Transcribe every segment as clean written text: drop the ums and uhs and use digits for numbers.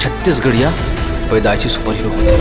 छत्तीसगढ़िया पैदाइशी super hero होते।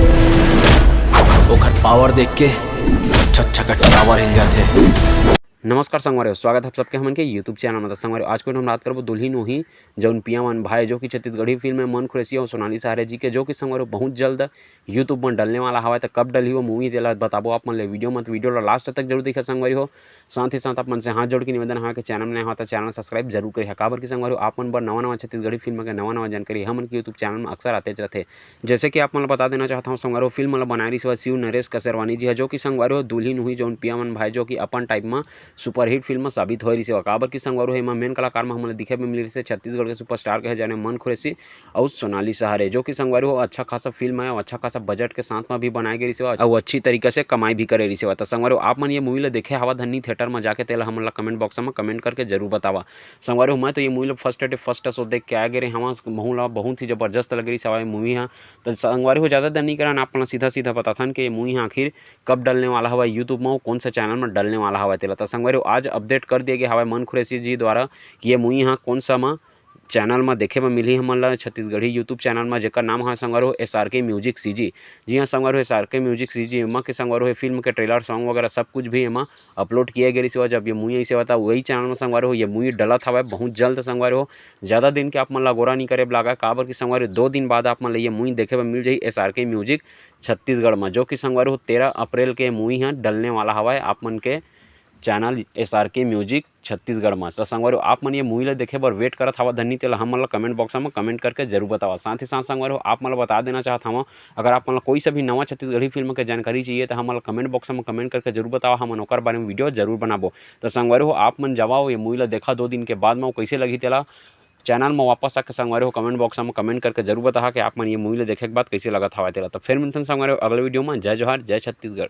ओखर पावर देख के अच्छा का टावर हिल जाते। नमस्कार संगवारी, स्वागत है आप सबके हमन के यूट्यूब चैनल में। संगवारी आज को हम बात करबो दुल्ही नुही जौन पिया मन भाई जो कि छत्तीसगढ़ी फिल्म में मन खुरेसी और सोनाली सहारे जी के जो कि संगवारी बहुत जल्द यूट्यूब में डलने वाला हवा। तो कब डली वो मूवी तेला बताबो आप मन ले वीडियो में। वीडियो ला लास्ट तक जरूर देखा संगवारी हो। साथ ही साथ आप मन से हाथ जोड़ के निवेदन है कि चैनल में तो चैनल सब्सक्राइब जरूर करिए। काबर की संगवारी आप मन बर नवा छत्तीसगढ़ी फिल्म के नवा जानकारी हमन के यूट्यूब चैनल में अक्सर आते रहते। जैसे कि आप मन बता देना चाहता हूँ संगवारी फिल्म बनाई रही शिव नरेश कसरवानी जी है जो कि संगवारी हो दुल्ही नुही जौन पिया मन भाई जो कि अपन टाइप में सुपरहिट फिल्म साबित हो रही है। काबर की संगवारी है मेन कलाकार में हमने दिखे मिल रही है छत्तीसगढ़ के सुपरस्टार कहे जाने मन खुरेसी और सोनाली सहारे जो कि संगवारी हो अच्छा खासा फिल्म है और अच्छा खासा बजट के साथ में भी बनाई गई है और अच्छी तरीके से कमाई भी करे रही है। तो संगवारी आप मन ये मूवी ला देखे हवा धन्नी थिएटर में जाके तेला हमन ला कमेंट बॉक्स में कमेंट करके जरूर बतावा। संगवारी मैं तो ये मूवी फर्स्ट शो देख के आ गए हम महू ला बहुत ही जबरदस्त लग रही है मूवी हाँ। तो संगवारी हो ज़्यादा देर नहीं करान आप सीधा सीधा बताथन कि ये मूवी आखिर कब डलने वाला हवा यूट्यूब में कौन सा चैनल में डलने वाला हवा तेला। तो संगवारी आज अपडेट कर दिया गया हवा मन खुरेसी जी द्वारा कि ये मूवी हाँ कौन सा में चैनल में देखे में मिली हमन ला छत्तीसगढ़ी यूट्यूब चैनल में जेकर नाम है संगवारी SRK म्यूजिक CG। जी हाँ संगवारी SRK म्यूजिक CG एमा के संगवारी फिल्म के ट्रेलर सॉन्ग वगैरह सब कुछ भी एमा अपलोड किए गए सेवा। जब ये मूवी ऐसे होता वही चैनल में संगवारी हो ये मूवी डलत हवा बहुत जल्द संगवारी हो। ज़्यादा दिन के आप मन ला गोरा नहीं करे लागा काबर की संगवारी 2 दिन बाद आप मन ला ये मूवी देखे में मिल जाए SRK म्यूजिक छत्तीसगढ़ में जो कि संगवारी हो 13 अप्रैल के मूवी है डलने वाला हवा आप मन के चैनल SRK म्यूजिक छत्तीसगढ़ में। तो संगवारी आप मन ये मूवी ला देखे बर वेट करत हवा धन्नी तेला हम मन ला कमेंट बॉक्स में कमेंट करके जरूर बतावा। साथ ही साथ संगवारी आप मन ला बता देना चाहता हूँ अगर आप मन ला कोई सा भी नवा छत्तीसगढ़ी फिल्म के जानकारी चाहिए तो हम ला कमेंट बॉक्स में कमेंट करके जरूर बतावा। हम ओकर बारे में वीडियो जरूर बनाबो। तो संगवारी आप मन जवाओ ये मूवी ला देखा 2 दिन के बाद में कैसे लगी तेला चैनल में वापस आके संगवारी हो कमेंट बॉक्स में कमेंट करके जरूर बता कि आप मन ये मूवी ला देखे के बाद कैसे लगा था तेला। तो फिर मिलते हैं संगवारी अगले वीडियो में। जय जोहार, जय छत्तीसगढ़।